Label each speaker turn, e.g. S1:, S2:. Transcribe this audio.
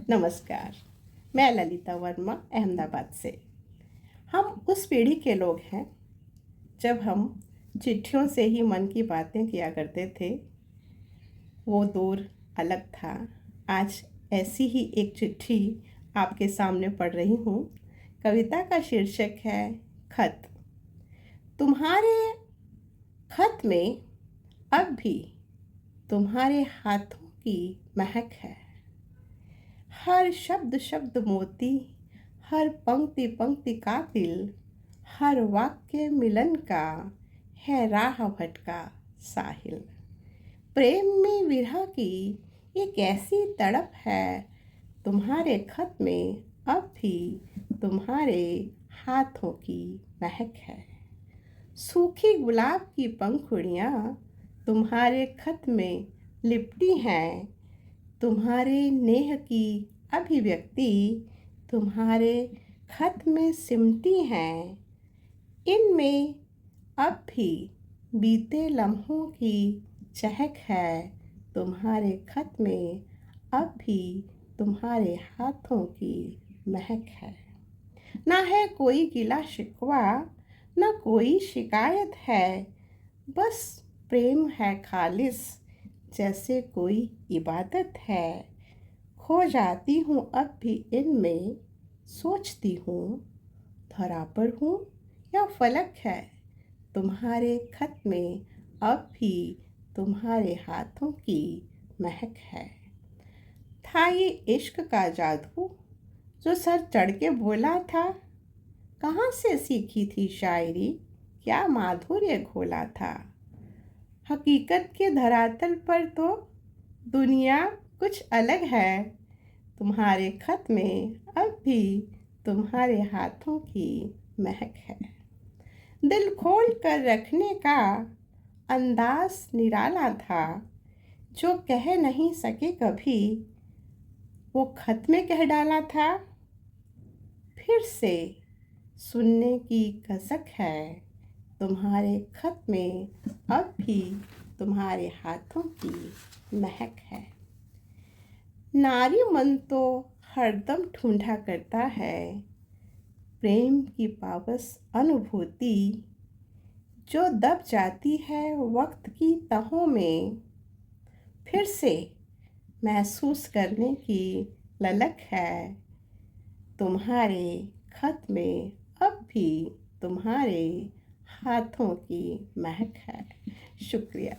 S1: नमस्कार। मैं ललिता वर्मा अहमदाबाद से। हम उस पीढ़ी के लोग हैं जब हम चिट्ठियों से ही मन की बातें किया करते थे। वो दौर अलग था। आज ऐसी ही एक चिट्ठी आपके सामने पढ़ रही हूँ। कविता का शीर्षक है खत। तुम्हारे खत में अब भी तुम्हारे हाथों की महक है। हर शब्द शब्द मोती, हर पंक्ति पंक्ति कातिल, हर वाक्य मिलन का है राह भटका साहिल। प्रेम में विरह की एक ऐसी तड़प है, तुम्हारे खत में अब भी तुम्हारे हाथों की महक है। सूखी गुलाब की पंखुड़ियाँ तुम्हारे खत में लिपटी हैं। तुम्हारे नेह की अभिव्यक्ति तुम्हारे खत में सिमटी हैं। इनमें अब भी बीते लम्हों की चहक है। तुम्हारे खत में अब भी तुम्हारे हाथों की महक है। ना है कोई गिला शिकवा, ना कोई शिकायत है। बस प्रेम है खालिस, जैसे कोई इबादत है। खो जाती हूँ अब भी इनमें, सोचती हूँ धरा पर हूँ या फलक है। तुम्हारे खत में अब भी तुम्हारे हाथों की महक है। था ये इश्क का जादू जो सर चढ़ के बोला था। कहाँ से सीखी थी शायरी, क्या माधुर्य घोला था। हकीकत के धरातल पर तो दुनिया कुछ अलग है। तुम्हारे खत में अब भी तुम्हारे हाथों की महक है। दिल खोल कर रखने का अंदाज निराला था, जो कह नहीं सके कभी वो खत में कह डाला था। फिर से सुनने की कसक है, तुम्हारे खत में अब भी तुम्हारे हाथों की महक है। नारी मन तो हरदम ढूंढा करता है प्रेम की पावस अनुभूति, जो दब जाती है वक्त की तहों में। फिर से महसूस करने की ललक है, तुम्हारे खत में अब भी तुम्हारे हाथों की महक है। शुक्रिया।